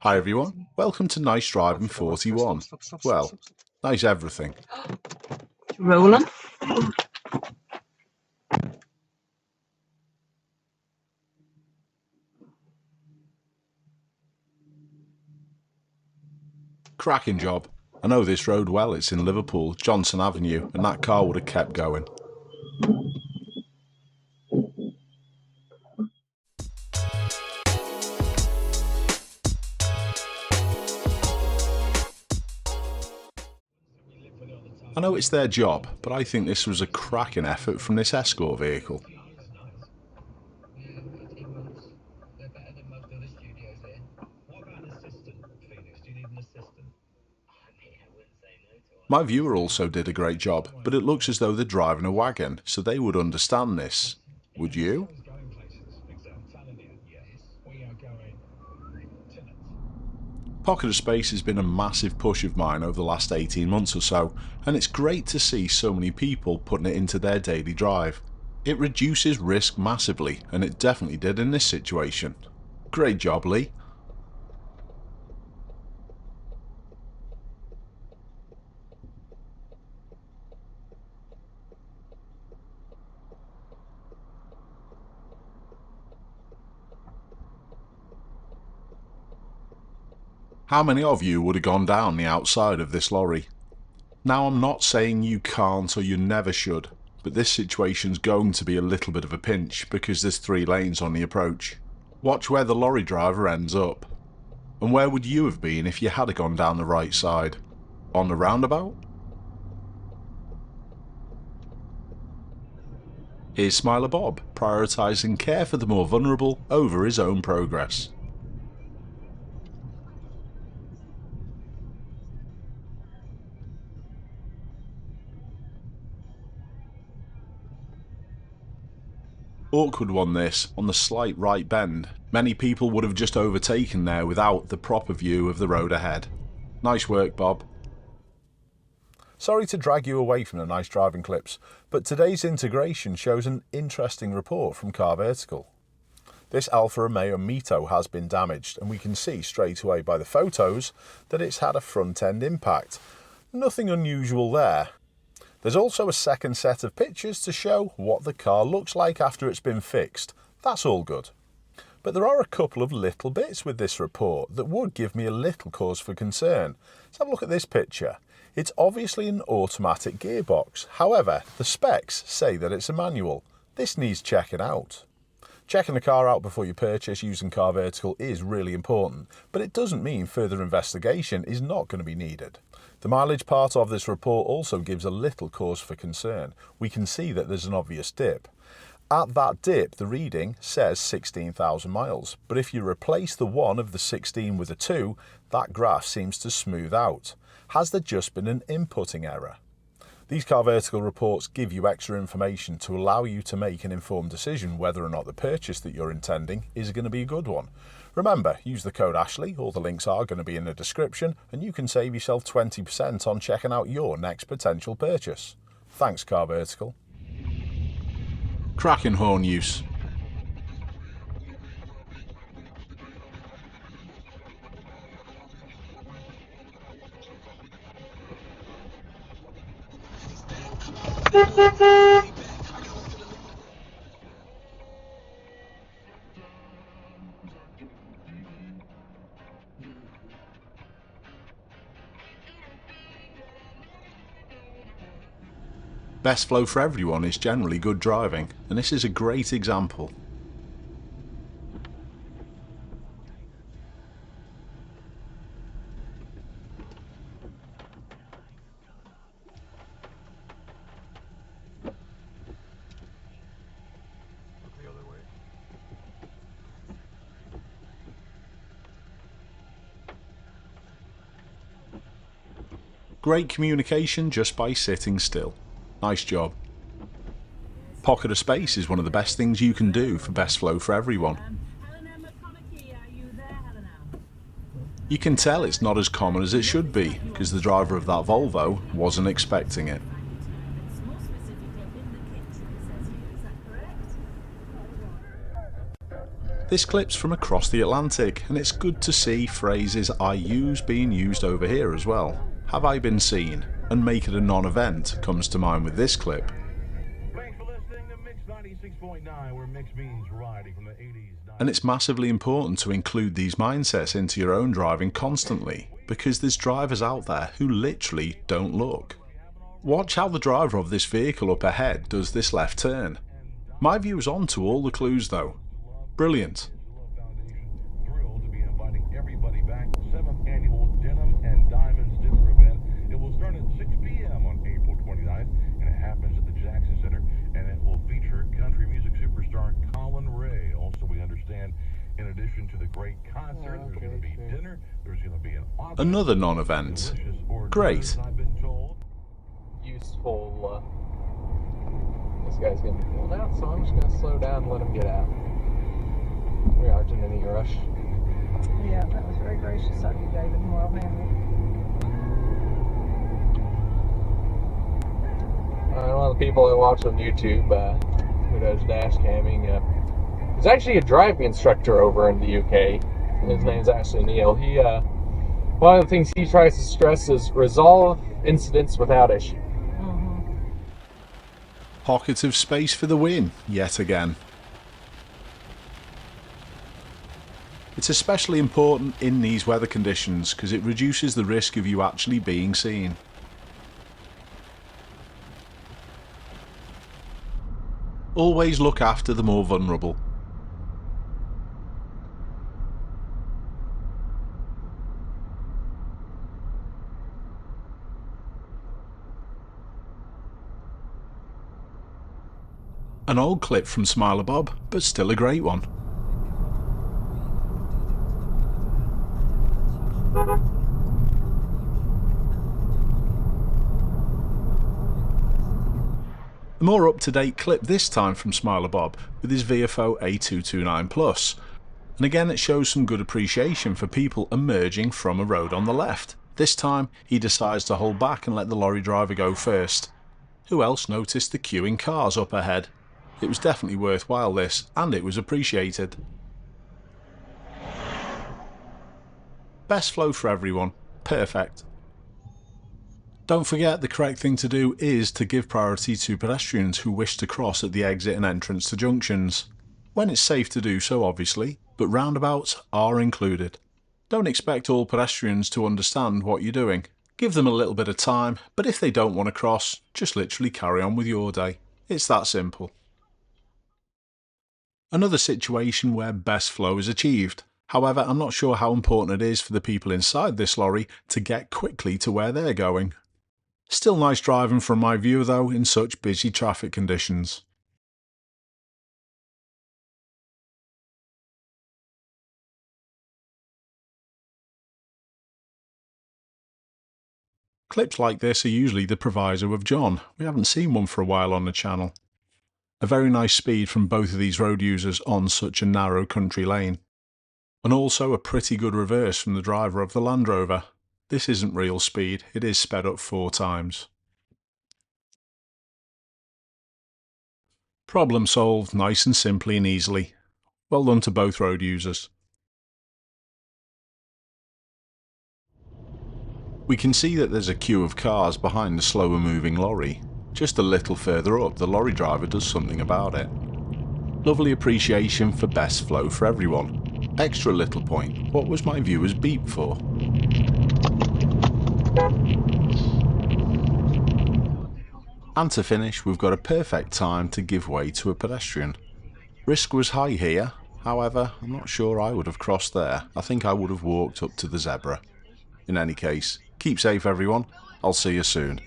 Hi everyone, welcome to Nice Driving 41. Well, nice everything. Rolling. Cracking job. I know this road well, it's in Liverpool, Johnson Avenue, and that car would have kept going. I know it's their job, but I think this was a cracking effort from this escort vehicle. My viewer also did a great job, but it looks as though they're driving a wagon, so they would understand this. Would you? Pocket of Space has been a massive push of mine over the last 18 months or so, and it's great to see so many people putting it into their daily drive. It reduces risk massively, and it definitely did in this situation. Great job, Lee. How many of you would have gone down the outside of this lorry? Now, I'm not saying you can't or you never should, but this situation's going to be a little bit of a pinch because there's 3 lanes on the approach. Watch where the lorry driver ends up. And where would you have been if you had gone down the right side? On the roundabout? Here's Smiler Bob, prioritising care for the more vulnerable over his own progress. Awkward one this, on the slight right bend. Many people would have just overtaken there without the proper view of the road ahead. Nice work, Bob. Sorry to drag you away from the nice driving clips, but today's integration shows an interesting report from Car Vertical. This Alfa Romeo Mito has been damaged, and we can see straight away by the photos that it's had a front end impact. Nothing unusual there. There's also a second set of pictures to show what the car looks like after it's been fixed. That's all good. But there are a couple of little bits with this report that would give me a little cause for concern. Let's have a look at this picture. It's obviously an automatic gearbox. However, the specs say that it's a manual. This needs checking out. Checking the car out before you purchase using Car Vertical is really important, but it doesn't mean further investigation is not going to be needed. The mileage part of this report also gives a little cause for concern. We can see that there's an obvious dip. At that dip, the reading says 16,000 miles, but if you replace the 1 of the 16 with a 2, that graph seems to smooth out. Has there just been an inputting error? These Car Vertical reports give you extra information to allow you to make an informed decision whether or not the purchase that you're intending is going to be a good one. Remember, use the code Ashley, all the links are going to be in the description, and you can save yourself 20% on checking out your next potential purchase. Thanks, Car Vertical. Cracking horn use. Best flow for everyone is generally good driving, and this is a great example. Great communication just by sitting still. Nice job. Pocket of space is one of the best things you can do for best flow for everyone. You can tell it's not as common as it should be, because the driver of that Volvo wasn't expecting it. This clip's from across the Atlantic, and it's good to see phrases I use being used over here as well. Have I been seen? And make it a non-event comes to mind with this clip. Thanks for listening to Mix 96.9, where mix means variety from the 80s. And it's massively important to include these mindsets into your own driving constantly, because there's drivers out there who literally don't look. Watch how the driver of this vehicle up ahead does this left turn. My view is on to all the clues though. Brilliant. Thrilled to be inviting everybody back to the 7th annual Denim and Diamonds Dinner event. It will start at 6 p.m. on April 29th, and it happens at the Jackson Center, and it will feature country music superstar Colin Ray. Also, we understand, in addition to the great concert, there's going to be dinner, there's going to be Another non-event. Great. I've been told. Useful. This guy's gonna be pulled out, so I'm just gonna slow down and let him get out. We aren't in any rush. Yeah, that was very gracious of you, David, and well handled. One of the people I watch on YouTube who does dash camming is actually a driving instructor over in the UK. His name's Ashley Neal. He one of the things he tries to stress is resolve incidents without issue. Pocket of space for the win, yet again. It's especially important in these weather conditions because it reduces the risk of you actually being seen. Always look after the more vulnerable. An old clip from Smiler Bob, but still a great one. A more up-to-date clip this time from Smiler Bob with his VFO A229 Plus. And again it shows some good appreciation for people emerging from a road on the left. This time he decides to hold back and let the lorry driver go first. Who else noticed the queuing cars up ahead? It was definitely worthwhile this, and it was appreciated. Best flow for everyone. Perfect. Don't forget the correct thing to do is to give priority to pedestrians who wish to cross at the exit and entrance to junctions. When it's safe to do so obviously, but roundabouts are included. Don't expect all pedestrians to understand what you're doing. Give them a little bit of time, but if they don't want to cross, just literally carry on with your day. It's that simple. Another situation where best flow is achieved. However, I'm not sure how important it is for the people inside this lorry to get quickly to where they're going. Still nice driving from my view though in such busy traffic conditions. Clips like this are usually the proviso of John. We haven't seen one for a while on the channel. A very nice speed from both of these road users on such a narrow country lane. And also a pretty good reverse from the driver of the Land Rover. This isn't real speed, it is sped up 4 times. Problem solved nice and simply and easily. Well done to both road users. We can see that there's a queue of cars behind the slower moving lorry. Just a little further up, the lorry driver does something about it. Lovely appreciation for best flow for everyone. Extra little point, what was my viewer's beep for? And to finish, we've got a perfect time to give way to a pedestrian. Risk was high here, however, I'm not sure I would have crossed there. I think I would have walked up to the zebra. In any case, keep safe everyone, I'll see you soon.